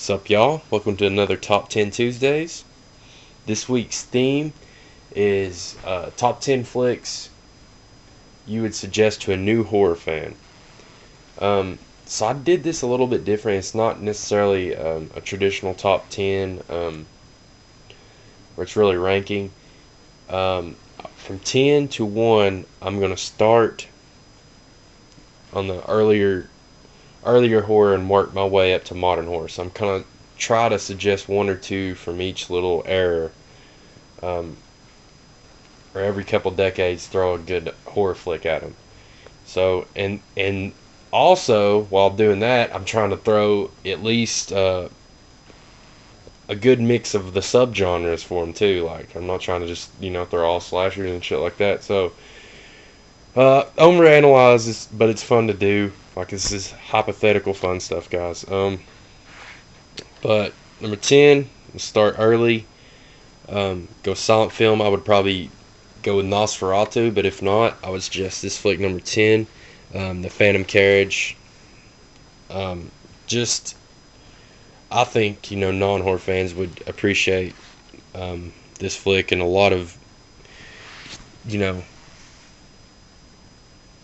What's up, y'all? Welcome to another Top 10 Tuesdays. This week's theme is top 10 flicks you would suggest to a new horror fan. So I did this a little bit different. It's not necessarily a traditional top 10 where it's really ranking. From 10 to 1, I'm going to start on the earlier horror and work my way up to modern horror. So I'm kind of try to suggest one or two from each little era, or every couple decades throw a good horror flick at them. So and also while doing that, I'm trying to throw at least a good mix of the subgenres for them too. Like, I'm not trying to just throw all slashers and shit like that. So overanalyze this, but it's fun to do. Like, this is hypothetical fun stuff, guys. But number 10, we'll start early. Go silent film. I would probably go with Nosferatu, but if not, I would suggest this flick number 10, The Phantom Carriage. I think non-horror fans would appreciate this flick, and a lot of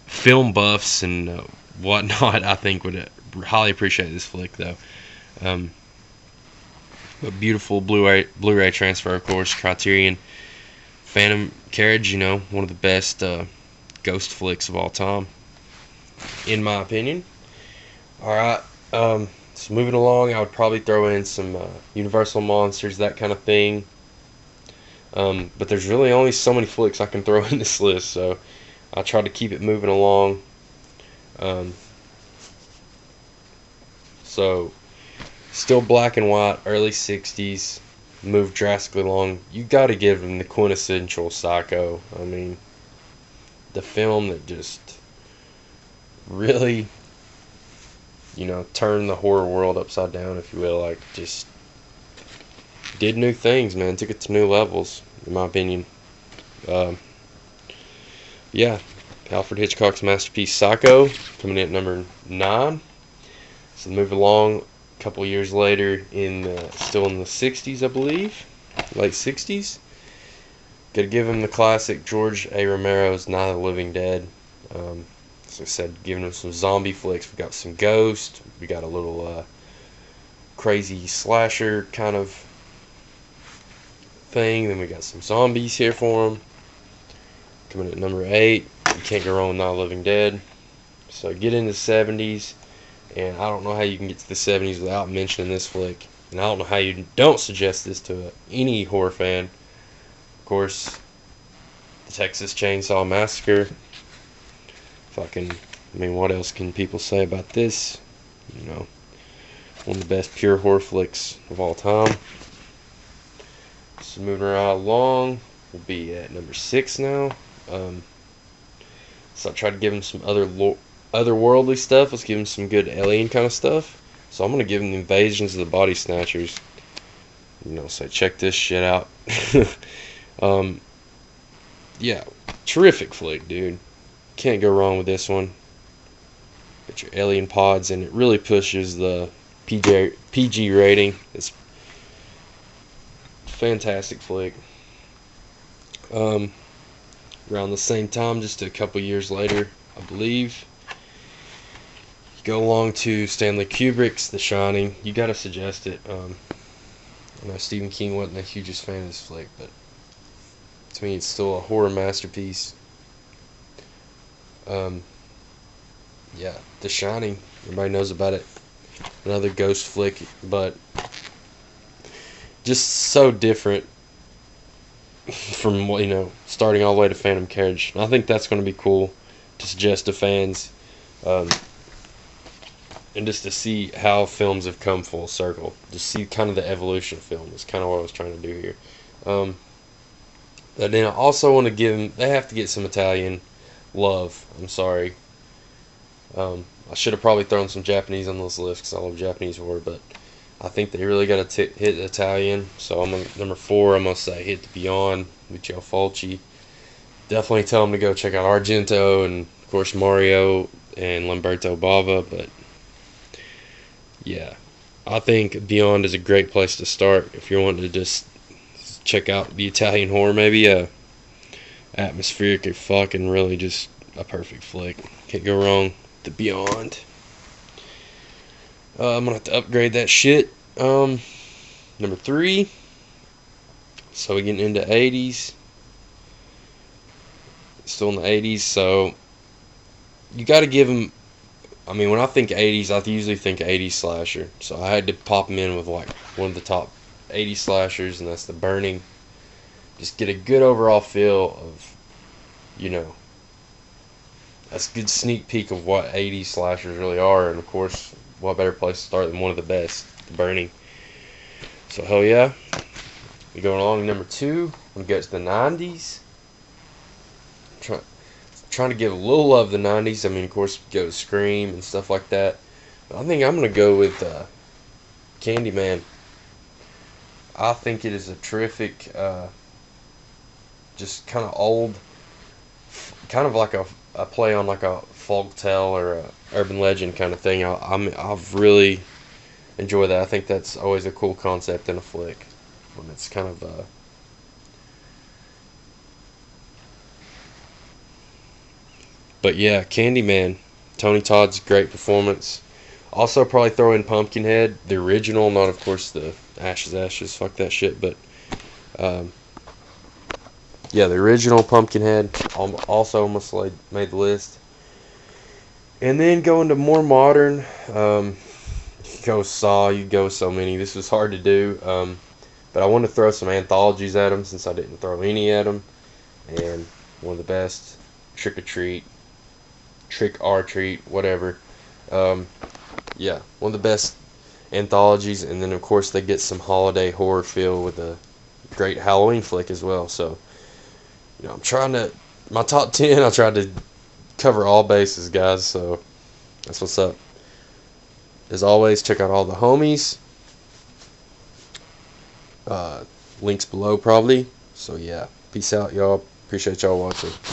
film buffs and whatnot, I think, would highly appreciate this flick, though. A beautiful Blu-ray transfer, of course. Criterion. Phantom Carriage, one of the best ghost flicks of all time, in my opinion. Alright, so moving along, I would probably throw in some Universal Monsters, that kind of thing. But there's really only so many flicks I can throw in this list, so I'll try to keep it moving along. So, still black and white, early 60s, moved drastically along. You gotta give them the quintessential Psycho. I mean, the film that just really, turned the horror world upside down, if you will. Like, just did new things, man. Took it to new levels, in my opinion. Yeah, Alfred Hitchcock's masterpiece Psycho, coming in at number 9. So move along a couple years later, still in the 60s, I believe, late 60s. Gotta give him the classic George A. Romero's Night of the Living Dead. As I said, giving him some zombie flicks. We got some Ghost. We got a little crazy slasher kind of thing. Then we got some zombies here for him. Coming at number 8, you can't go wrong with Night of the Living Dead. So get into the 70s, and I don't know how you can get to the 70s without mentioning this flick. And I don't know how you don't suggest this to any horror fan. Of course, the Texas Chainsaw Massacre. What else can people say about this? One of the best pure horror flicks of all time. So moving right along, we'll be at number 6 now. So I tried to give him some otherworldly stuff. Let's give him some good alien kind of stuff. So I'm going to give him the Invasions of the Body Snatchers. So check this shit out. Yeah, terrific flick, dude. Can't go wrong with this one. Got your alien pods, and it really pushes the PG rating. It's fantastic flick. Around the same time, just a couple years later, I believe, you go along to Stanley Kubrick's The Shining. You gotta suggest it. I know Stephen King wasn't the hugest fan of this flick, but to me, it's still a horror masterpiece. Yeah, The Shining. Everybody knows about it. Another ghost flick, but just so different from starting all the way to Phantom Carriage. And I think that's going to be cool to suggest to fans, and just to see how films have come full circle. Just see kind of the evolution of film is kind of what I was trying to do here. But then I also want to give them, they have to get some Italian love. I'm sorry. I should have probably thrown some Japanese on this list because I love Japanese horror, but I think they really got to hit Italian. So I'm on number 4. I'm going to say Hit the Beyond with Joe Fulci. Definitely tell them to go check out Argento and, of course, Mario and Lamberto Bava. But, yeah, I think Beyond is a great place to start if you're wanting to just check out the Italian horror. Maybe atmospheric and fucking really just a perfect flick. Can't go wrong. The Beyond. I'm gonna have to upgrade that shit. Number 3. So we're getting into 80s. Still in the 80s, so you got to give them. I mean, when I think 80s, I usually think 80s slasher. So I had to pop them in with like one of the top 80s slashers, and that's The Burning. Just get a good overall feel of, you know, that's a good sneak peek of what 80s slashers really are. And of course, what better place to start than one of the best, The Burning. So hell yeah. We going along number 2. We go to the 90s. Trying to give a little love to the 90s. I mean, of course, go Scream and stuff like that. But I think I'm going to go with Candyman. I think it is a terrific, just kind of old, kind of like a play on like a folk tale or a urban legend kind of thing. I've really enjoyed that. I think that's always a cool concept in a flick when it's kind of but yeah, Candyman. Tony Todd's great performance. Also, probably throw in Pumpkinhead, the original, not of course the Ashes, fuck that shit. But um, yeah, the original Pumpkinhead also almost made the list. And then going to more modern, you go Saw, you go so many. This was hard to do, but I want to throw some anthologies at them since I didn't throw any at them. And one of the best, Trick or Treat. Trick or Treat, whatever. Yeah, one of the best anthologies, and then of course they get some holiday horror feel with a great Halloween flick as well. So, you know, I'm trying to my top 10. I tried to cover all bases, guys. So that's what's up. As always, check out all the homies. Links below probably. So yeah, peace out, y'all. Appreciate y'all watching.